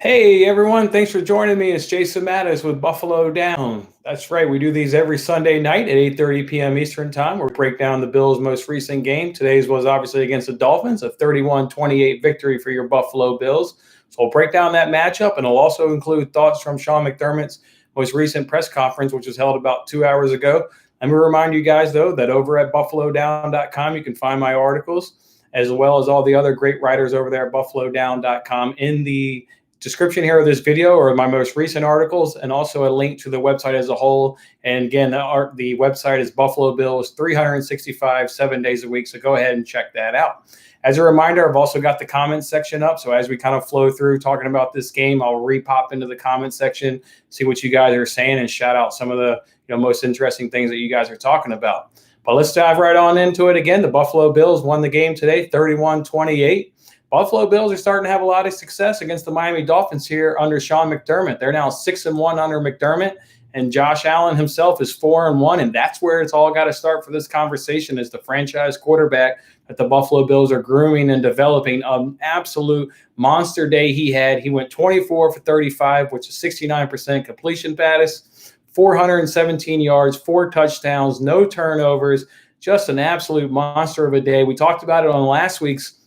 Hey everyone, thanks for joining me. It's Jason Mattis with Buffalo Down. That's right, we do these every Sunday night at 8:30 p.m. Eastern Time where we break down the Bills' most recent game. Today's was obviously against the Dolphins, a 31-28 victory for your Buffalo Bills. So we'll break down that matchup, and it'll also include thoughts from Sean McDermott's most recent press conference, which was held about 2 hours ago. Let me remind you guys, though, that over at buffalodown.com, you can find my articles, as well as all the other great writers over there at buffalodown.com in the description here of this video or my most recent articles, and also a link to the website as a whole. And again, the website is Buffalo Bills 365, 7 days a week. So go ahead and check that out. As a reminder, I've also got the comments section up. So as we kind of flow through talking about this game, I'll re-pop into the comment section, see what you guys are saying, and shout out some of the most interesting things that you guys are talking about. But let's dive right on into it. Again, the Buffalo Bills won the game today, 31-28. Buffalo Bills are starting to have a lot of success against the Miami Dolphins here under Sean McDermott. They're now 6-1 under McDermott, and Josh Allen himself is 4-1, and that's where it's all got to start for this conversation as the franchise quarterback that the Buffalo Bills are grooming and developing. An absolute monster day he had. He went 24 for 35, which is 69% completion status, 417 yards, 4 touchdowns, no turnovers, just an absolute monster of a day. We talked about it on last week's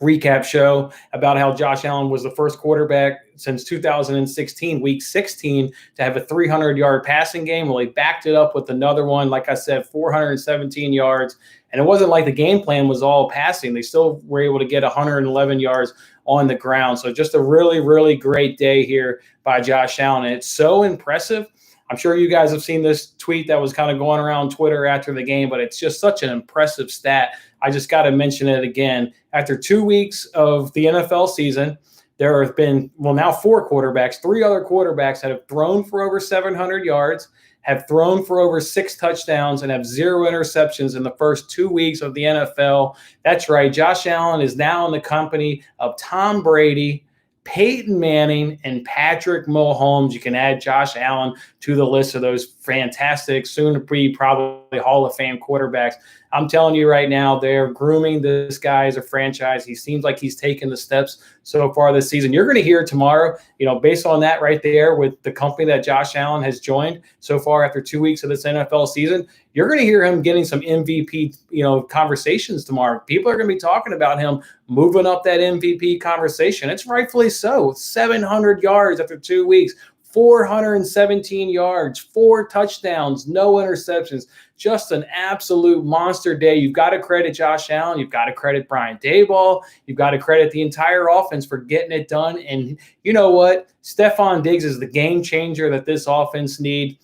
recap show about how Josh Allen was the first quarterback since 2016, week 16, to have a 300-yard passing game. Well, he backed it up with another one. Like I said, 417 yards. And it wasn't like the game plan was all passing. They still were able to get 111 yards on the ground. So just a really, really great day here by Josh Allen. And it's so impressive. I'm sure you guys have seen this tweet that was kind of going around Twitter after the game, but it's just such an impressive stat. I just got to mention it again. After 2 weeks of the NFL season, there have been, now 4 quarterbacks, 3 other quarterbacks that have thrown for over 700 yards, have thrown for over 6 touchdowns, and have 0 interceptions in the first 2 weeks of the NFL. That's right. Josh Allen is now in the company of Tom Brady, Peyton Manning, and Patrick Mahomes. You can add Josh Allen to the list of those fantastic, soon-to-be probably Hall of Fame quarterbacks. I'm telling you right now, they're grooming this guy as a franchise. He seems like he's taken the steps so far this season. You're going to hear tomorrow, based on that right there with the company that Josh Allen has joined so far after 2 weeks of this NFL season, you're going to hear him getting some MVP, conversations tomorrow. People are going to be talking about him moving up that MVP conversation. It's rightfully so. 700 yards after 2 weeks. 417 yards, 4 touchdowns, no interceptions. Just an absolute monster day. You've got to credit Josh Allen. You've got to credit Brian Daboll. You've got to credit the entire offense for getting it done. And you know what? Stephon Diggs is the game changer that this offense needs.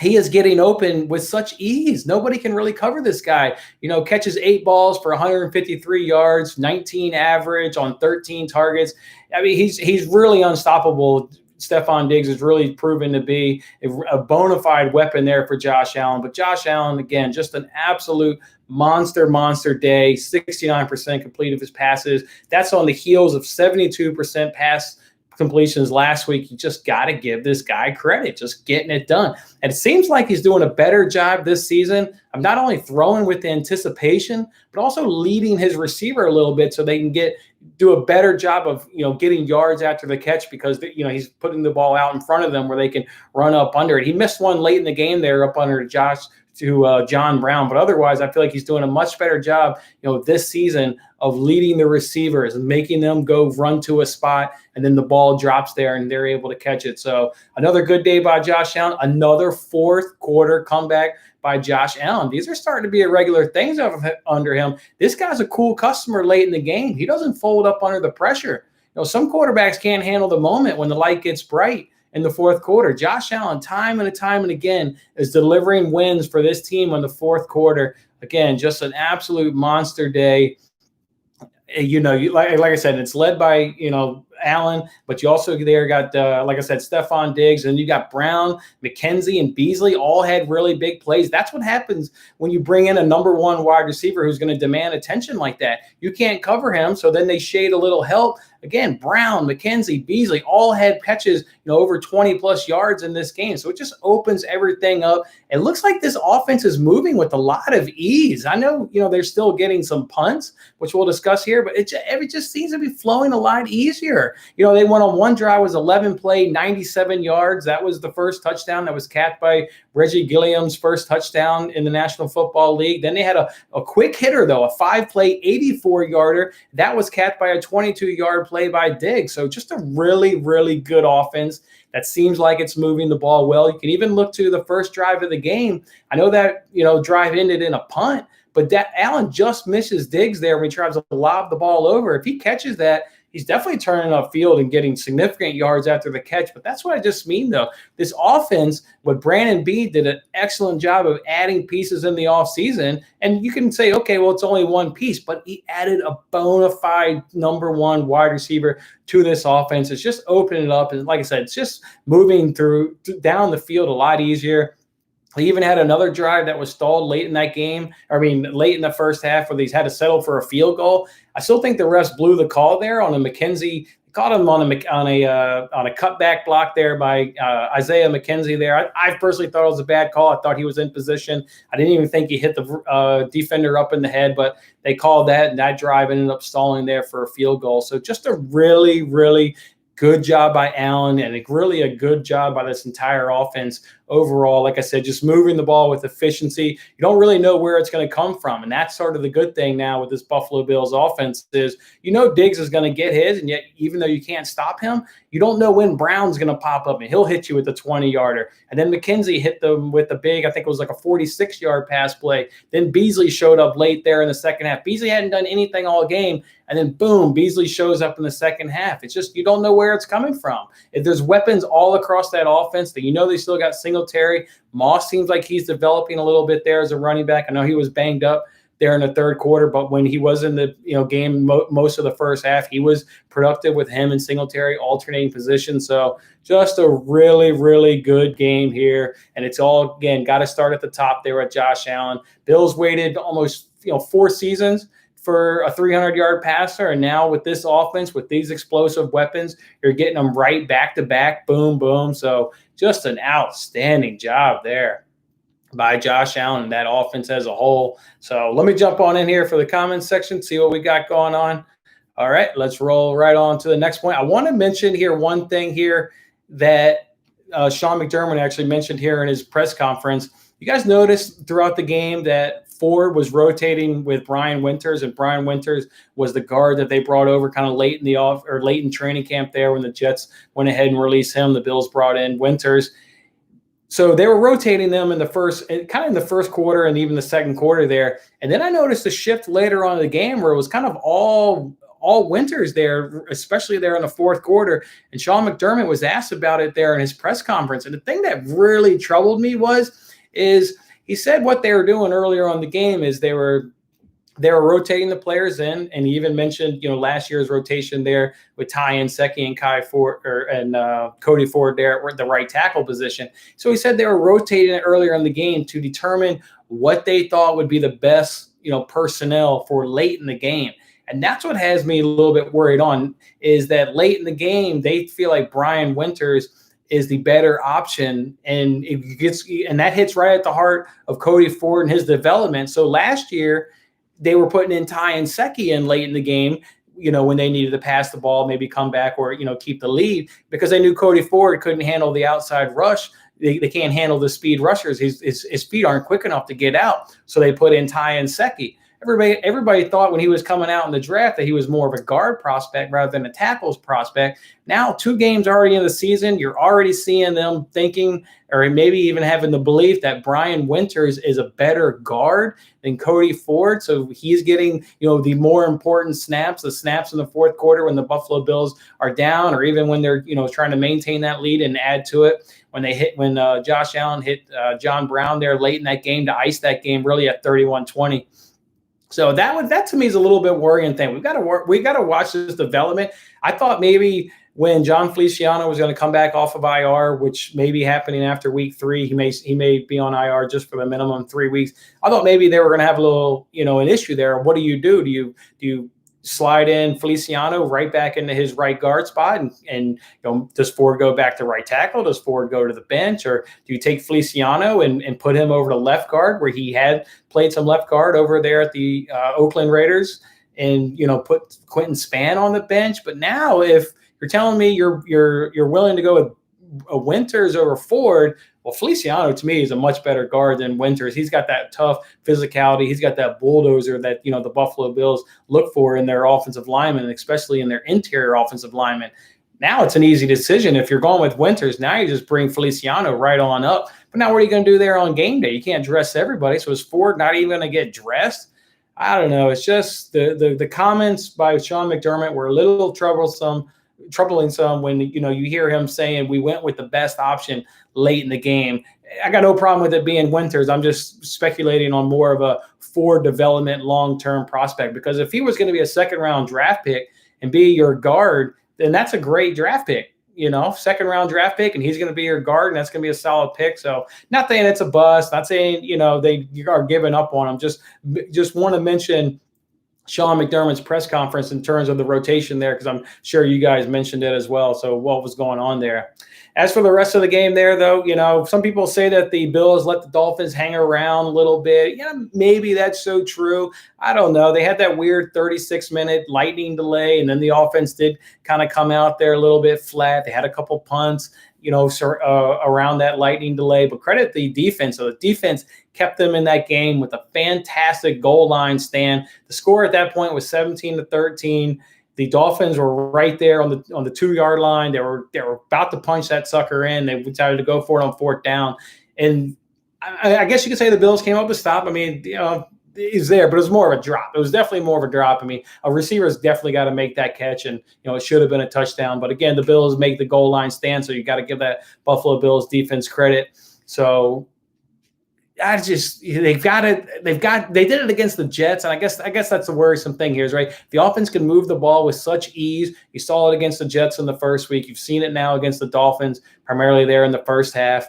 He is getting open with such ease. Nobody can really cover this guy. Catches 8 balls for 153 yards, 19 average on 13 targets. I mean, he's really unstoppable. Stephon Diggs has really proven to be a bona fide weapon there for Josh Allen. But Josh Allen, again, just an absolute monster day, 69% complete of his passes. That's on the heels of 72% pass completions last week. You just got to give this guy credit, just getting it done. And it seems like he's doing a better job this season of not only throwing with anticipation, but also leading his receiver a little bit so they can do a better job of, getting yards after the catch because, he's putting the ball out in front of them where they can run up under it. He missed one late in the game there up under John Brown. But otherwise, I feel like he's doing a much better job, this season of leading the receivers and making them go run to a spot, and then the ball drops there and they're able to catch it. So another good day by Josh Allen, another 4th quarter comeback by Josh Allen. These are starting to be irregular things under him. This guy's a cool customer late in the game. He doesn't fold up under the pressure. Some quarterbacks can't handle the moment when the light gets bright in the 4th quarter. Josh Allen, time and again, is delivering wins for this team in the 4th quarter. Again, just an absolute monster day. Like I said, it's led by, Allen, but you also there got, like I said, Stephon Diggs, and you got Brown, McKenzie, and Beasley all had really big plays. That's what happens when you bring in a number 1 wide receiver who's going to demand attention like that. You can't cover him, so then they shade a little help. Again, Brown, McKenzie, Beasley all had catches, over 20-plus yards in this game. So it just opens everything up. It looks like this offense is moving with a lot of ease. I know, they're still getting some punts, which we'll discuss here, but it just seems to be flowing a lot easier. there. They went on one drive, was 11 play, 97 yards. That was the first touchdown that was capped by Reggie Gilliam's first touchdown in the National Football League. Then they had a quick hitter, though, a 5-play, 84-yarder. That was capped by a 22-yard play by Diggs. So just a really, really good offense that seems like it's moving the ball well. You can even look to the first drive of the game. I know that, drive ended in a punt, but that Allen just misses Diggs there when he tries to lob the ball over. If he catches that, he's definitely turning upfield and getting significant yards after the catch. But that's what I just mean, though. This offense, what Brandon Beane did an excellent job of adding pieces in the offseason. And you can say, okay, well, it's only one piece, but he added a bona fide number one wide receiver to this offense. It's just opening it up. And like I said, it's just moving down the field a lot easier. He even had another drive that was stalled late in that game. Late in the first half, where he's had to settle for a field goal. I still think the refs blew the call there on a McKenzie. Caught him on a cutback block there by Isaiah McKenzie there. I personally thought it was a bad call. I thought he was in position. I didn't even think he hit the defender up in the head, but they called that, and that drive ended up stalling there for a field goal. So just a really, really good job by Allen, and really a good job by this entire offense overall. Like I said, just moving the ball with efficiency. You don't really know where it's going to come from, and that's sort of the good thing now with this Buffalo Bills offense is Diggs is going to get his, and yet even though you can't stop him, you don't know when Brown's going to pop up, and he'll hit you with a 20-yarder. And then McKenzie hit them with a big, I think it was like a 46-yard pass play. Then Beasley showed up late there in the second half. Beasley hadn't done anything all game, and then boom, Beasley shows up in the second half. It's just you don't know where it's coming from. If there's weapons all across that offense, that they still got Singletary. Moss seems like he's developing a little bit there as a running back. I know he was banged up there in the third quarter, but when he was in the game most of the first half, he was productive with him and Singletary alternating positions. So just a really, really good game here. And it's all, again, got to start at the top there at Josh Allen. Bills waited almost 4 seasons for a 300-yard passer, and now with this offense, with these explosive weapons, you're getting them right back to back, boom, boom. So just an outstanding job there by Josh Allen and that offense as a whole. So let me jump on in here for the comments section, see what we got going on. All right, let's roll right on to the next point. I want to mention here one thing here that Sean McDermott actually mentioned here in his press conference. You guys noticed throughout the game that Ford was rotating with Brian Winters, and Brian Winters was the guard that they brought over kind of late in training camp there when the Jets went ahead and released him. The Bills brought in Winters. So they were rotating them in the first quarter and even the second quarter there. And then I noticed a shift later on in the game where it was kind of all Winters there, especially there in the fourth quarter. And Sean McDermott was asked about it there in his press conference. And the thing that really troubled me is he said what they were doing earlier on the game is they were rotating the players in, and he even mentioned last year's rotation there with Ty Nsekhe and Cody Ford there at the right tackle position. So he said they were rotating it earlier in the game to determine what they thought would be the best personnel for late in the game. And that's what has me a little bit worried on is that late in the game they feel like Brian Winters is the better option, and that hits right at the heart of Cody Ford and his development. So last year they were putting in Ty Nsekhe in late in the game, when they needed to pass the ball, maybe come back or keep the lead, because they knew Cody Ford couldn't handle the outside rush. They can't handle the speed rushers. His feet aren't quick enough to get out, so they put in Ty Nsekhe. Everybody thought when he was coming out in the draft that he was more of a guard prospect rather than a tackles prospect. Now, 2 games already in the season, you're already seeing them thinking, or maybe even having the belief that Brian Winters is a better guard than Cody Ford. So he's getting, the more important snaps, the snaps in the fourth quarter when the Buffalo Bills are down, or even when they're, trying to maintain that lead and add to it. When Josh Allen hit John Brown there late in that game to ice that game really at 31-20. So that to me is a little bit worrying thing. We got to watch this development. I thought maybe when John Feliciano was going to come back off of IR, which may be happening after week 3, he may be on IR just for the minimum 3 weeks. I thought maybe they were going to have a little, an issue there. What do you do? Do you slide in Feliciano right back into his right guard spot, and does Ford go back to right tackle? Does Ford go to the bench, or do you take Feliciano and put him over to left guard, where he had played some left guard over there at the Oakland Raiders, and put Quentin Spann on the bench? But now if you're telling me you're willing to go with Winters over Ford. Well, Feliciano to me is a much better guard than Winters. He's got that tough physicality. He's got that bulldozer that the Buffalo Bills look for in their offensive linemen, especially in their interior offensive linemen. Now it's an easy decision. If you're going with Winters, now you just bring Feliciano right on up. But now what are you going to do there on game day? You can't dress everybody. So is Ford not even going to get dressed? I don't know. It's just the comments by Sean McDermott were a little troubling some when you hear him saying we went with the best option late in the game. I got no problem with it being Winters. I'm just speculating on more of a Ford development long-term prospect, because if he was going to be a second-round draft pick and be your guard, then that's a great draft pick. Second-round draft pick, and he's going to be your guard, and that's going to be a solid pick. So not saying it's a bust, not saying, they are giving up on him. Just want to mention Sean McDermott's press conference in terms of the rotation there, because I'm sure you guys mentioned it as well. So what was going on there? As for the rest of the game there, though, some people say that the Bills let the Dolphins hang around a little bit. Yeah, maybe that's so true. I don't know. They had that weird 36-minute lightning delay, and then the offense did kind of come out there a little bit flat. They had a couple punts, around that lightning delay. But credit the defense. So the defense kept them in that game with a fantastic goal line stand. The score at that point was 17-13. The Dolphins were right there on the 2-yard line. They were about to punch that sucker in. They decided to go for it on fourth down. And I guess you could say the Bills came up with a stop. I mean, he's there, but it was more of a drop. It was definitely more of a drop. I mean, a receiver's definitely got to make that catch, and it should have been a touchdown. But again, the Bills make the goal line stand, so you got to give that Buffalo Bills defense credit. So they did it against the Jets, and I guess that's the worrisome thing here is, right, the offense can move the ball with such ease. You saw it against the Jets in the first week. You've seen it now against the Dolphins, primarily there in the first half.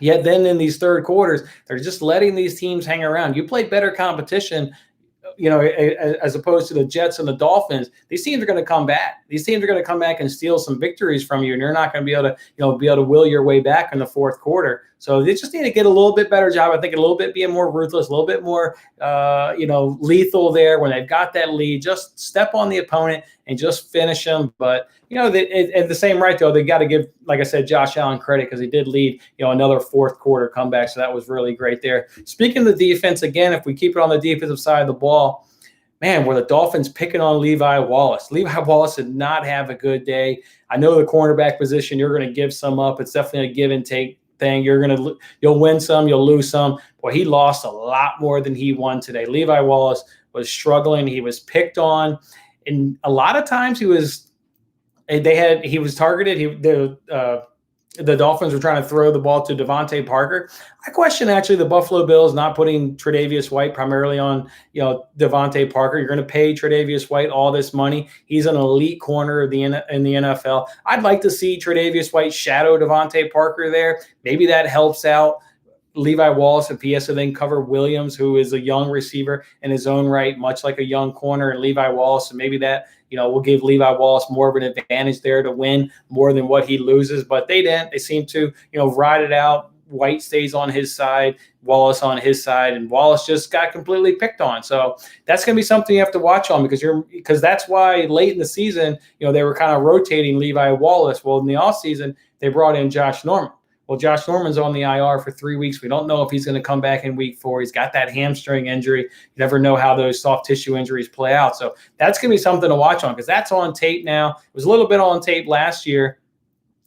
Yet then in these third quarters, they're just letting these teams hang around. You play better competition, as opposed to the Jets and the Dolphins. These teams are going to come back. These teams are going to come back and steal some victories from you, and you're not going to be able to, will your way back in the fourth quarter. So they just need to get a little bit better job. I think a little bit being more ruthless, a little bit more, lethal there when they've got that lead. Just step on the opponent and just finish them. But at the same right, though, they got to give, like I said, Josh Allen credit, because he did lead, another fourth quarter comeback. So that was really great there. Speaking of the defense, again, if we keep it on the defensive side of the ball, man, were the Dolphins picking on Levi Wallace. Levi Wallace did not have a good day. I know the cornerback position, you're going to give some up. It's definitely a give and take thing. You'll win some, you'll lose some. Boy, he lost a lot more than he won today. Levi Wallace was struggling. He was picked on, and a lot of times he was targeted. The Dolphins were trying to throw the ball to Devontae Parker. I question actually the Buffalo Bills not putting Tre'Davious White primarily on Devontae Parker. You're going to pay Tre'Davious White all this money. He's an elite corner in the NFL. I'd like to see Tre'Davious White shadow Devontae Parker there. Maybe that helps out Levi Wallace if he has to then cover Williams, who is a young receiver in his own right, much like a young corner, and Levi Wallace. And maybe that will give Levi Wallace more of an advantage there to win more than what he loses. But they didn't. They seem to ride it out. White stays on his side, Wallace on his side, and Wallace just got completely picked on. So that's going to be something you have to watch on, because that's why late in the season, they were kind of rotating Levi Wallace. Well, in the offseason, they brought in Josh Norman. Well, Josh Norman's on the IR for 3 weeks. We don't know if he's going to come back in week 4. He's got that hamstring injury. You never know how those soft tissue injuries play out. So that's going to be something to watch on, because that's on tape now. It was a little bit on tape last year.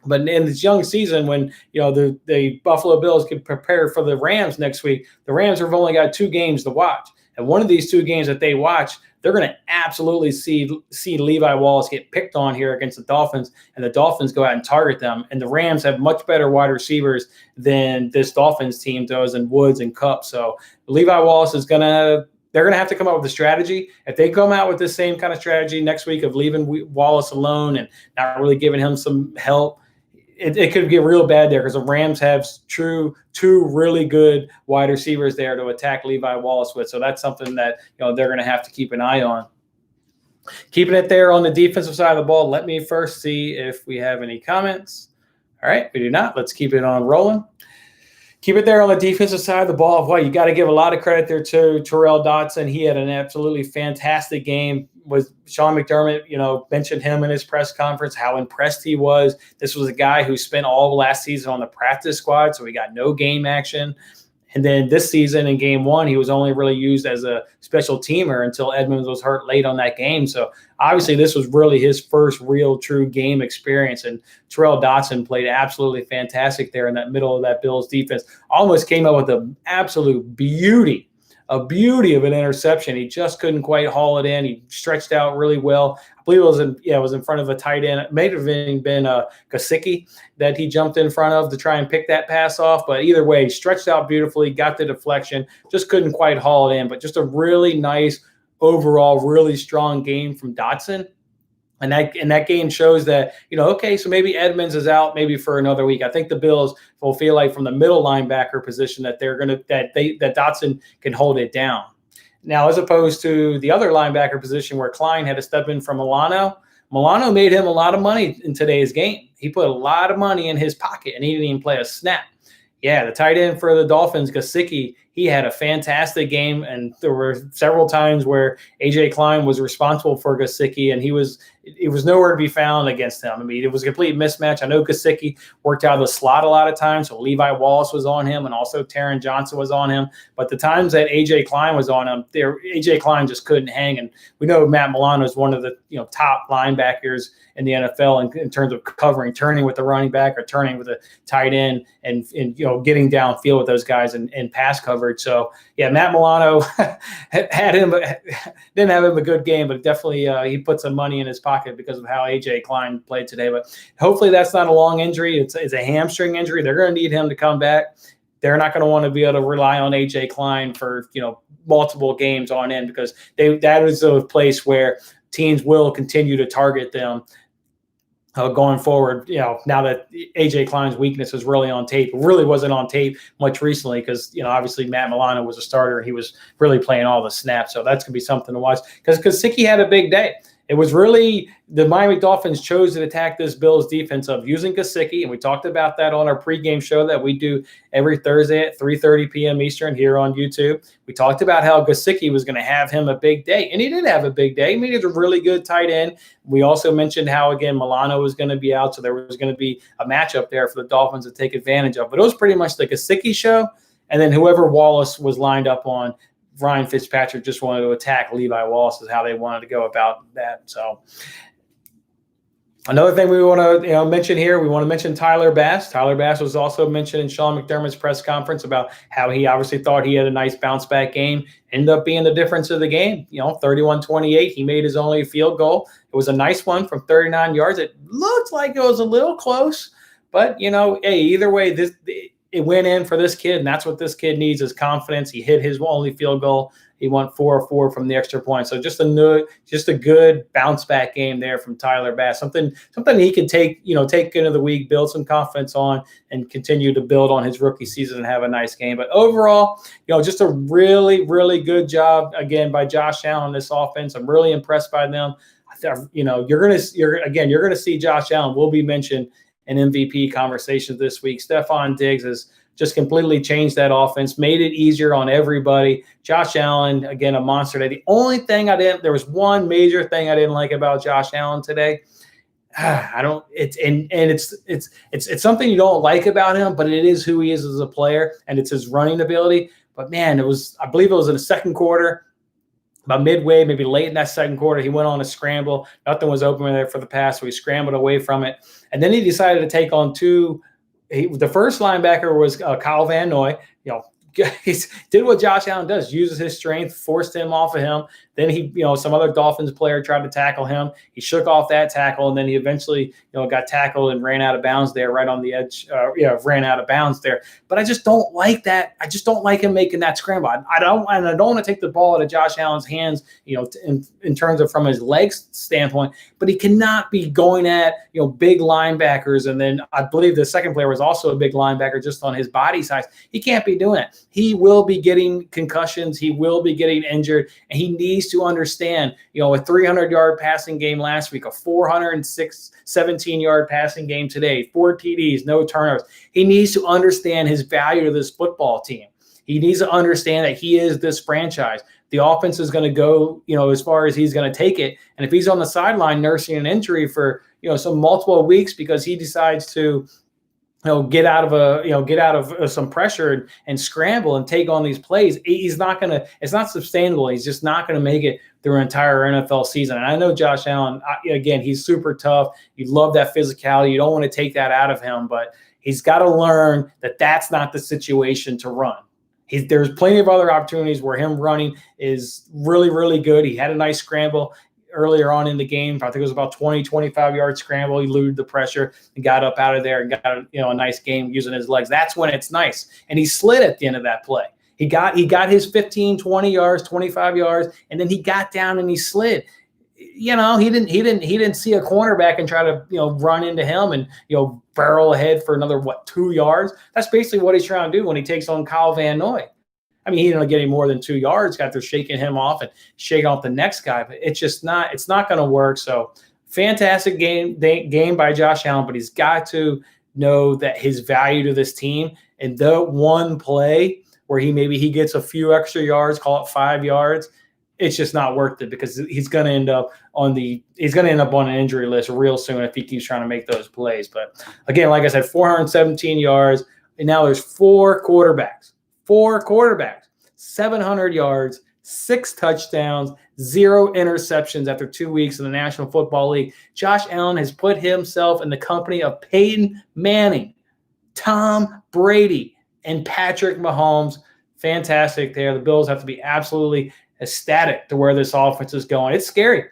But in this young season, when the Buffalo Bills could prepare for the Rams next week, the Rams have only got 2 games to watch. And one of these 2 games that they watch, they're going to absolutely see Levi Wallace get picked on here against the Dolphins, and the Dolphins go out and target them. And the Rams have much better wide receivers than this Dolphins team does, in Woods and Kupp. So Levi Wallace they're going to have to come up with a strategy. If they come out with the same kind of strategy next week of leaving Wallace alone and not really giving him some help, it could get real bad there, because the Rams have 2 really good wide receivers there to attack Levi Wallace with. So that's something that they're going to have to keep an eye on. Keeping it there on the defensive side of the ball, let me first see if we have any comments. All right, we do not. Let's keep it on rolling. Keep it there on the defensive side of the ball. Well, you got to give a lot of credit there to Terrell Dotson. He had an absolutely fantastic game. Was Sean McDermott, mentioned him in his press conference, how impressed he was. This was a guy who spent all of last season on the practice squad, so he got no game action. And then this season in game one, he was only really used as a special teamer until Edmonds was hurt late on that game. So obviously this was really his first real true game experience. And Terrell Dotson played absolutely fantastic there in that middle of that Bills defense. Almost came up with an absolute beauty of an interception. He just couldn't quite haul it in. He stretched out really well. I believe it was in front of a tight end. It may have been Gesicki that he jumped in front of to try and pick that pass off. But either way, he stretched out beautifully, got the deflection, just couldn't quite haul it in. But just a really nice overall, really strong game from Dotson. And that game shows that, okay, so maybe Edmonds is out maybe for another week. I think the Bills will feel like from the middle linebacker position that that Dotson can hold it down. Now, as opposed to the other linebacker position where Klein had to step in from Milano made him a lot of money in today's game. He put a lot of money in his pocket, and he didn't even play a snap. Yeah, the tight end for the Dolphins, Gesicki, he had a fantastic game, and there were several times where A.J. Klein was responsible for Gesicki, and it was nowhere to be found against him. I mean, it was a complete mismatch. I know Gesicki worked out of the slot a lot of times, so Levi Wallace was on him, and also Taron Johnson was on him. But the times that A.J. Klein was on him, A.J. Klein just couldn't hang. And we know Matt Milano is one of the top linebackers in the NFL in terms of covering, turning with the running back or turning with a tight end, and getting downfield with those guys and pass coverage. So yeah, Matt Milano didn't have him a good game, but definitely he put some money in his pocket because of how A.J. Klein played today. But hopefully that's not a long injury. It's a hamstring injury. They're going to need him to come back. They're not going to want to be able to rely on A.J. Klein for multiple games on end, because that is a place where teams will continue to target them. Going forward, now that A.J. Klein's weakness is really on tape, it really wasn't on tape much recently because, obviously Matt Milano was a starter and he was really playing all the snaps. So that's going to be something to watch because Gesicki had a big day. It was really the Miami Dolphins chose to attack this Bills defense of using Gesicki, and we talked about that on our pregame show that we do every Thursday at 3:30 p.m. Eastern here on YouTube. We talked about how Gesicki was going to have him a big day, and he did have a big day. I mean, he's a really good tight end. We also mentioned how, again, Milano was going to be out, so there was going to be a matchup there for the Dolphins to take advantage of. But it was pretty much the Gesicki show, and then whoever Wallace was lined up on, Ryan Fitzpatrick just wanted to attack Levi Wallace is how they wanted to go about that. So another thing we want to mention here, we want to mention Tyler Bass. Tyler Bass was also mentioned in Sean McDermott's press conference about how he obviously thought he had a nice bounce back game. Ended up being the difference of the game. 31-28. He made his only field goal. It was a nice one from 39 yards. It looked like it was a little close, but hey, either way, it went in for this kid, and that's what this kid needs is confidence. He hit his only field goal. He went 4-4 from the extra point. So just a good bounce back game there from Tyler Bass. Something he can take into the week, build some confidence on, and continue to build on his rookie season and have a nice game. But overall, just a really, really good job again by Josh Allen, this offense. I'm really impressed by them. You're gonna see Josh Allen will be mentioned in MVP conversations this week. Stephon Diggs has just completely changed that offense, made it easier on everybody. Josh Allen, again, a monster today. The only thing there was one major thing I didn't like about Josh Allen today. It's something you don't like about him, but it is who he is as a player, and it's his running ability. But man, I believe it was in the second quarter, about midway, maybe late in that second quarter, he went on a scramble. Nothing was open there for the pass, so he scrambled away from it. And then he decided to take on the first linebacker was Kyle Van Noy. He did what Josh Allen does, uses his strength, forced him off of him. Then some other Dolphins player tried to tackle him. He shook off that tackle, and then he eventually, got tackled and ran out of bounds there, right on the edge. Ran out of bounds there. But I just don't like that. I just don't like him making that scramble. I don't want to take the ball out of Josh Allen's hands, in terms of from his legs standpoint. But he cannot be going at big linebackers. And then I believe the second player was also a big linebacker, just on his body size. He can't be doing it. He will be getting concussions. He will be getting injured, and he needs needs to understand, a 300-yard passing game last week, a 417-yard passing game today, 4 TDs, no turnovers. He needs to understand his value to this football team. He needs to understand that he is this franchise. The offense is going to go, as far as he's going to take it. And if he's on the sideline nursing an injury for, some multiple weeks because he decides to, get out of some pressure and scramble and take on these plays, it's not sustainable. He's just not going to make it through an entire NFL season. And I know Josh Allen, again, he's super tough. You love that physicality. You don't want to take that out of him, but he's got to learn that that's not the situation to run. There's plenty of other opportunities where him running is really, really good. He had a nice scramble earlier on in the game. I think it was about 25-yard scramble. He eluded the pressure and got up out of there and got a nice game using his legs. That's when it's nice. And he slid at the end of that play. He got his 15, 20 yards, 25 yards, and then he got down and he slid. He didn't see a cornerback and try to run into him and barrel ahead for another 2 yards. That's basically what he's trying to do when he takes on Kyle Van Noy. I mean, he didn't get any more than 2 yards after shaking him off and shaking off the next guy, but it's not going to work. So fantastic game by Josh Allen, but he's got to know that his value to this team, and the one play where he gets a few extra yards, call it 5 yards, it's just not worth it because he's going to end up on an injury list real soon if he keeps trying to make those plays. But again, like I said, 417 yards, and now there's 4 quarterbacks, 700 yards, 6 touchdowns, 0 interceptions after 2 weeks in the National Football League. Josh Allen has put himself in the company of Peyton Manning, Tom Brady, and Patrick Mahomes. Fantastic there. The Bills have to be absolutely ecstatic to where this offense is going. It's scary.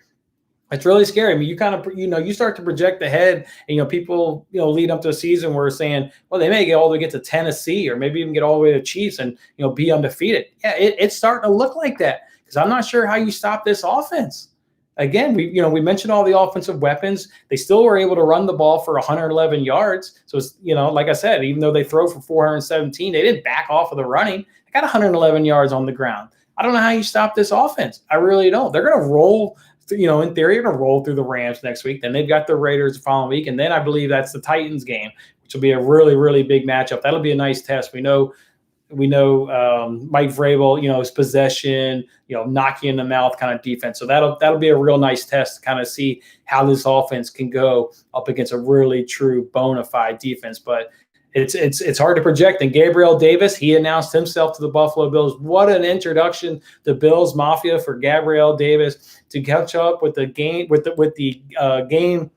It's really scary. I mean, you kind of, you start to project ahead, and, people, lead up to a season where we're saying, well, they may get all the way get to Tennessee or maybe even get all the way to Chiefs and, be undefeated. Yeah, it's starting to look like that because I'm not sure how you stop this offense. Again, we mentioned all the offensive weapons. They still were able to run the ball for 111 yards. So, it's, like I said, even though they throw for 417, they didn't back off of the running. They got 111 yards on the ground. I don't know how you stop this offense. I really don't. They're going to roll, in theory, they're going to roll through the Rams next week. Then they've got the Raiders the following week. And then I believe that's the Titans game, which will be a really, really big matchup. That'll be a nice test. We know Mike Vrabel, his possession, knock you in the mouth kind of defense. So that'll be a real nice test to kind of see how this offense can go up against a really true bona fide defense. But it's hard to project. And Gabriel Davis, he announced himself to the Buffalo Bills. What an introduction to Bills Mafia for Gabriel Davis to catch up with the game game.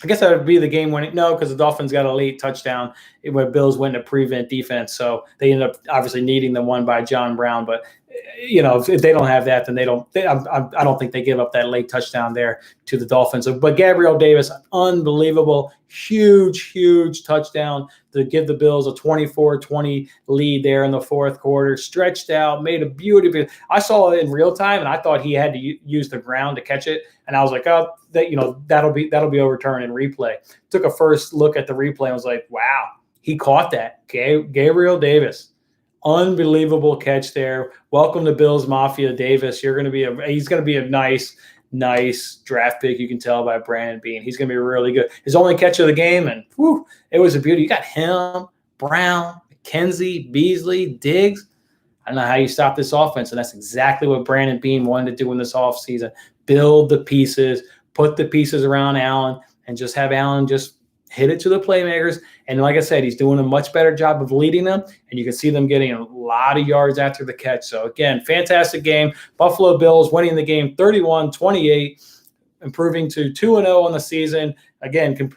I guess that would be the game winning. No, because the Dolphins got a late touchdown when Bills went to prevent defense. So they ended up obviously needing the one by John Brown. But, if they don't have that, then I don't think they give up that late touchdown there to the Dolphins. But Gabriel Davis, unbelievable, huge touchdown to give the Bills a 24-20 lead there in the fourth quarter. Stretched out, made a beautiful. I saw it in real time, and I thought he had to use the ground to catch it. And I was like, oh, that'll be overturned in replay. Took a first look at the replay and was like, wow, he caught that. Gabriel Davis. Unbelievable catch there. Welcome to Bills Mafia, Davis. He's going to be a nice draft pick. You can tell by Brandon Beane. He's going to be really good. His only catch of the game, and it was a beauty. You got him, Brown, McKenzie, Beasley, Diggs. I don't know how you stop this offense, and that's exactly what Brandon Beane wanted to do in this offseason. Build the pieces, put the pieces around Allen, and just have Allen just hit it to the playmakers. And like I said, he's doing a much better job of leading them, and you can see them getting a lot of yards after the catch. So, again, fantastic game. Buffalo Bills winning the game 31-28, improving to 2-0 on the season. Again,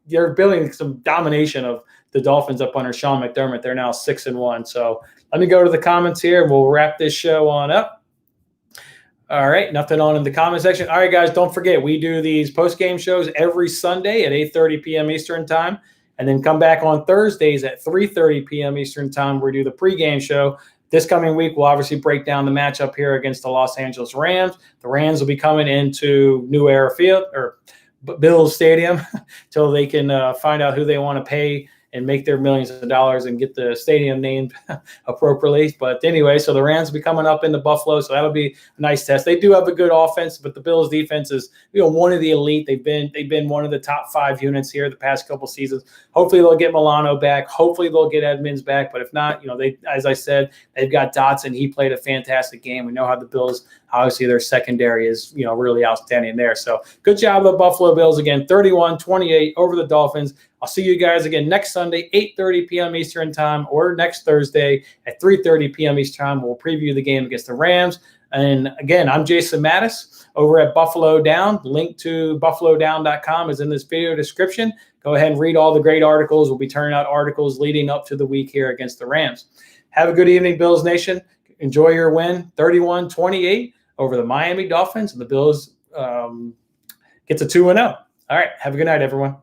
they're building some domination of the Dolphins up under Sean McDermott. They're now 6-1. So let me go to the comments here. We'll wrap this show on up. All right, nothing on in the comment section. All right, guys, don't forget, we do these post-game shows every Sunday at 8:30 p.m. Eastern time, and then come back on Thursdays at 3:30 p.m. Eastern time where we do the pregame show. This coming week, we'll obviously break down the matchup here against the Los Angeles Rams. The Rams will be coming into New Era Field or Bills Stadium until they can find out who they want to pay and make their millions of dollars and get the stadium named appropriately. But anyway, so the Rams will be coming up into Buffalo, so that'll be a nice test. They do have a good offense, but the Bills defense is, one of the elite. They've been one of the top 5 units here the past couple seasons. Hopefully they'll get Milano back. Hopefully they'll get Edmonds back. But if not, as I said, they've got Dotson. He played a fantastic game. We know how the Bills, obviously their secondary is, really outstanding there. So good job of the Buffalo Bills again, 31-28 over the Dolphins. I'll see you guys again next Sunday, 8:30 p.m. Eastern time, or next Thursday at 3:30 p.m. Eastern time. We'll preview the game against the Rams. And again, I'm Jason Mattis over at Buffalo Down. Link to buffalodown.com is in this video description. Go ahead and read all the great articles. We'll be turning out articles leading up to the week here against the Rams. Have a good evening, Bills Nation. Enjoy your win, 31-28 over the Miami Dolphins. And the Bills get to 2-0. All right, have a good night, everyone.